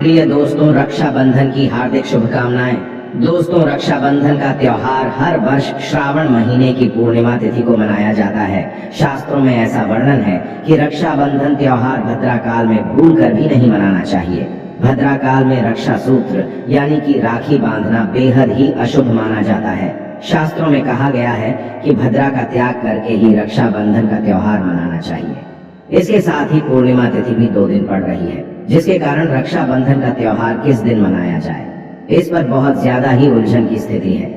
प्रिय दोस्तों, रक्षाबंधन की हार्दिक शुभकामनाएं। दोस्तों, रक्षाबंधन का त्योहार हर वर्ष श्रावण महीने की पूर्णिमा तिथि को मनाया जाता है। शास्त्रों में ऐसा वर्णन है कि रक्षाबंधन त्योहार भद्रा काल में भूल कर भी नहीं मनाना चाहिए। भद्रा काल में रक्षा सूत्र यानी कि राखी बांधना बेहद ही अशुभ माना जाता है। शास्त्रों में कहा गया है कि भद्रा का त्याग करके ही रक्षाबंधन का त्योहार मनाना चाहिए। इसके साथ ही पूर्णिमा तिथि भी 2 दिन पड़ रही है, जिसके कारण रक्षाबंधन का त्योहार किस दिन मनाया जाए, इस पर बहुत ज्यादा ही उलझन की स्थिति है।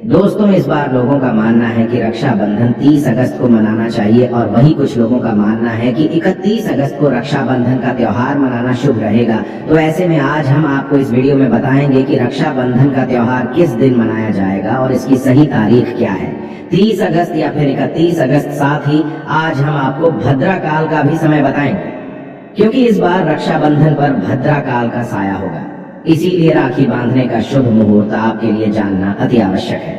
दोस्तों, इस बार लोगों का मानना है कि रक्षाबंधन 30 अगस्त को मनाना चाहिए और वहीं कुछ लोगों का मानना है कि 31 अगस्त को रक्षाबंधन का त्योहार मनाना शुभ रहेगा। तो ऐसे में आज हम आपको इस वीडियो में बताएंगे कि रक्षाबंधन का त्योहार किस दिन मनाया जाएगा और इसकी सही तारीख क्या है, 30 अगस्त या फिर 31 अगस्त। साथ ही आज हम आपको भद्रा काल का भी समय बताएंगे, क्योंकि इस बार रक्षाबंधन पर भद्रा काल का साया होगा। इसीलिए राखी बांधने का शुभ मुहूर्त आपके लिए जानना अति आवश्यक है।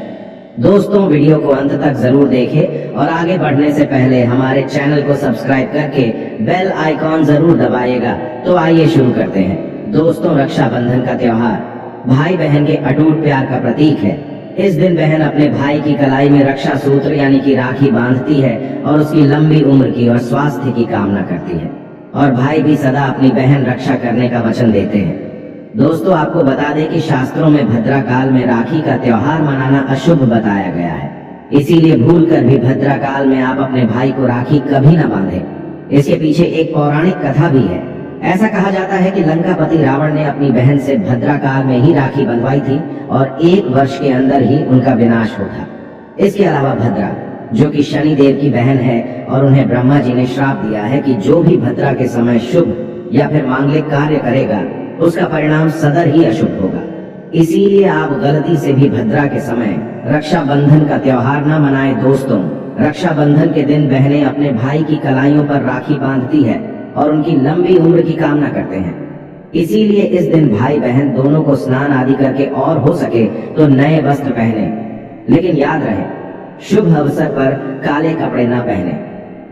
दोस्तों, वीडियो को अंत तक जरूर देखें और आगे बढ़ने से पहले हमारे चैनल को सब्सक्राइब करके बेल आइकॉन जरूर दबाइएगा। तो आइए शुरू करते हैं। दोस्तों, रक्षाबंधन का त्योहार भाई बहन के अटूट प्यार का प्रतीक है। इस दिन बहन अपने भाई की कलाई में रक्षा सूत्र यानी कि राखी बांधती है और उसकी लंबी उम्र की और स्वास्थ्य की कामना करती है, और भाई भी सदा अपनी बहन रक्षा करने का वचन देते हैं। दोस्तों, आपको बता दें कि शास्त्रों में भद्रा काल में राखी का त्योहार मनाना अशुभ बताया गया है। इसीलिए भूलकर भी भद्रा काल में आप अपने भाई को राखी कभी न बांधें। इसके पीछे एक पौराणिक कथा भी है। ऐसा कहा जाता है कि लंकापति रावण ने अपनी बहन से भद्रा काल में ही राखी बंधवाई थी और 1 वर्ष के अंदर ही उनका विनाश होता। इसके अलावा भद्रा, जो कि शनि देव की बहन है, और उन्हें ब्रह्मा जी ने श्राप दिया है कि जो भी भद्रा के समय शुभ या फिर मांगलिक कार्य करेगा उसका परिणाम सदर ही अशुभ होगा। इसीलिए आप गलती से भी भद्रा के समय रक्षाबंधन का त्योहार न मनाएं। दोस्तों, रक्षाबंधन के दिन बहनें अपने भाई की कलाइयों पर राखी बांधती है और उनकी लंबी उम्र की कामना करते हैं। इसीलिए इस दिन भाई बहन दोनों को स्नान आदि करके और हो सके तो नए वस्त्र पहने, लेकिन याद रहे शुभ अवसर पर काले कपड़े न पहने।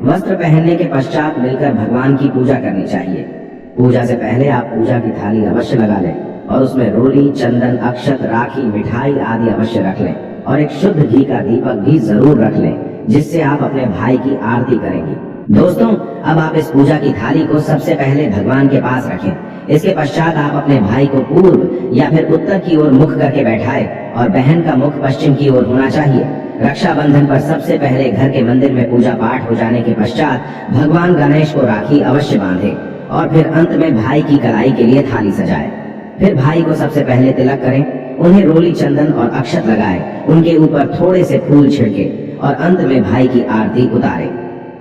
वस्त्र पहनने के पश्चात मिलकर भगवान की पूजा करनी चाहिए। पूजा से पहले आप पूजा की थाली अवश्य लगा लें और उसमें रोली, चंदन, अक्षत, राखी, मिठाई आदि अवश्य रख लें और एक शुद्ध घी का दीपक भी जरूर रख लें, जिससे आप अपने भाई की आरती करेंगे। दोस्तों, अब आप इस पूजा की थाली को सबसे पहले भगवान के पास रखें। इसके पश्चात आप अपने भाई को पूर्व या फिर उत्तर की ओर मुख करके बैठाएं और बहन का मुख पश्चिम की ओर होना चाहिए। रक्षाबंधन पर सबसे पहले घर के मंदिर में पूजा पाठ हो जाने के पश्चात भगवान गणेश को राखी अवश्य बांधे और फिर अंत में भाई की कलाई के लिए थाली सजाए। फिर भाई को सबसे पहले तिलक करें, उन्हें रोली, चंदन और अक्षत लगाए, उनके ऊपर थोड़े से फूल छिड़के और अंत में भाई की आरती उतारे।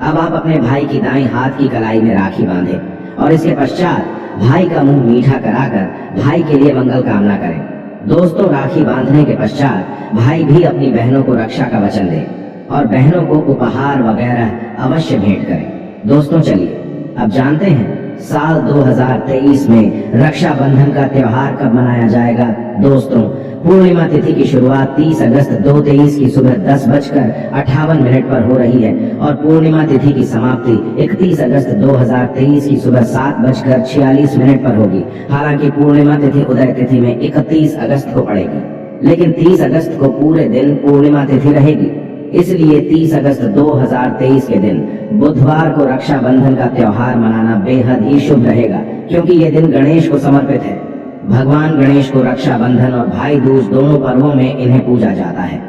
अब आप अपने भाई की दाईं हाथ की कलाई में राखी बांधे और इसके पश्चात भाई का मुंह मीठा कराकर भाई के लिए मंगल कामना करें। दोस्तों, राखी बांधने के पश्चात भाई भी अपनी बहनों को रक्षा का वचन दे और बहनों को उपहार वगैरह अवश्य भेंट करें। दोस्तों, चलिए अब जानते हैं साल 2023 में रक्षाबंधन का त्योहार कब मनाया जाएगा। दोस्तों, पूर्णिमा तिथि की शुरुआत 30 अगस्त 2023 की सुबह 10:58 पर हो रही है और पूर्णिमा तिथि की समाप्ति 31 अगस्त 2023 की सुबह 7:46 पर होगी। हालांकि पूर्णिमा तिथि उदय तिथि में 31 अगस्त को पड़ेगी, लेकिन 30 अगस्त को पूरे दिन पूर्णिमा तिथि रहेगी। इसलिए 30 अगस्त 2023 के दिन बुधवार को रक्षाबंधन का त्योहार मनाना बेहद ही शुभ रहेगा, क्योंकि ये दिन गणेश को समर्पित है। भगवान गणेश को रक्षाबंधन और भाई दूज दोनों पर्वों में इन्हें पूजा जाता है।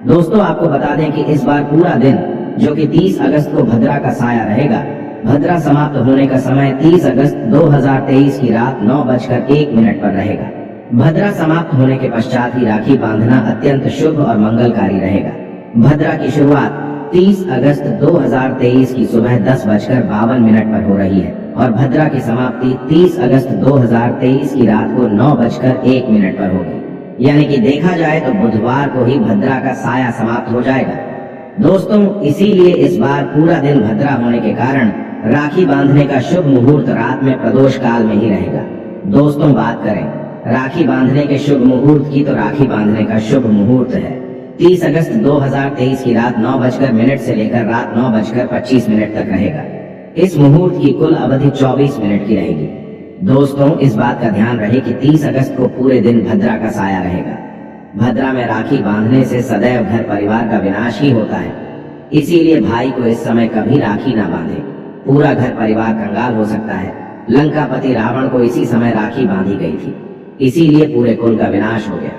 दोस्तों, आपको बता दें कि इस बार पूरा दिन, जो कि 30 अगस्त को भद्रा का साया रहेगा, भद्रा समाप्त होने का समय 30 अगस्त 2023 की रात 9:01 पर रहेगा। भद्रा समाप्त होने के पश्चात ही राखी बांधना अत्यंत शुभ और मंगलकारी रहेगा। भद्रा की शुरुआत 30 अगस्त 2023 की सुबह 10:52 पर हो रही है और भद्रा की समाप्ति 30 अगस्त 2023 की रात को 9:01 पर होगी। यानी कि देखा जाए तो बुधवार को ही भद्रा का साया समाप्त हो जाएगा। दोस्तों, इसीलिए इस बार पूरा दिन भद्रा होने के कारण राखी बांधने का शुभ मुहूर्त रात में प्रदोष काल में ही रहेगा। दोस्तों, बात करें राखी बांधने के शुभ मुहूर्त की, तो राखी बांधने का शुभ मुहूर्त है 30 अगस्त 2023 की रात 9:00 से लेकर रात 9:25 तक रहेगा। इस मुहूर्त की कुल अवधि 24 मिनट की रहेगी। दोस्तों, इस बात का ध्यान रहे कि 30 अगस्त को पूरे दिन भद्रा का साया रहेगा। भद्रा में राखी बांधने से सदैव घर परिवार का विनाश ही होता है। इसीलिए भाई को इस समय कभी राखी ना बांधे, पूरा घर परिवार कंगाल हो सकता है। लंकापति रावण को इसी समय राखी बांधी गई थी, इसीलिए पूरे कुल का विनाश हो गया।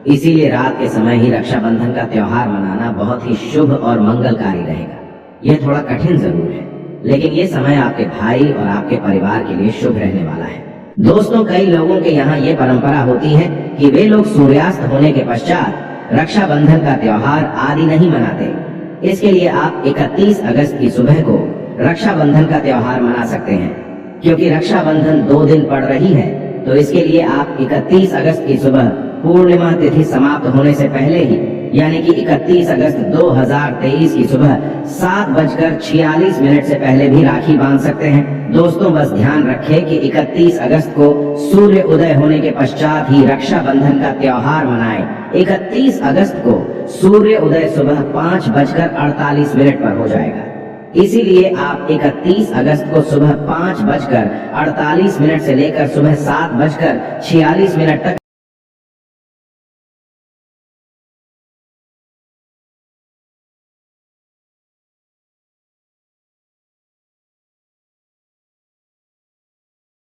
इसीलिए रात के समय ही रक्षाबंधन का त्योहार मनाना बहुत ही शुभ और मंगलकारी रहेगा। यह थोड़ा कठिन जरूर है, लेकिन ये समय आपके भाई और आपके परिवार के लिए शुभ रहने वाला है। दोस्तों, कई लोगों के यहाँ ये परंपरा होती है कि वे लोग सूर्यास्त होने के पश्चात रक्षाबंधन का त्योहार आदि नहीं मनाते। इसके लिए आप 31 अगस्त की सुबह को रक्षाबंधन का त्योहार मना सकते हैं। क्योंकि रक्षाबंधन 2 दिन पड़ रही है, तो इसके लिए आप 31 अगस्त की सुबह पूर्णिमा तिथि समाप्त होने से पहले ही, यानी कि 31 अगस्त 2023 की सुबह 7:46 से पहले भी राखी बांध सकते हैं। दोस्तों, बस ध्यान रखें कि 31 अगस्त को सूर्य उदय होने के पश्चात ही रक्षाबंधन का त्योहार मनाएं। 31 अगस्त को सूर्य उदय सुबह 5:48 पर हो जाएगा। इसीलिए आप 31 अगस्त को सुबह 5:48 से लेकर सुबह 7:46 तक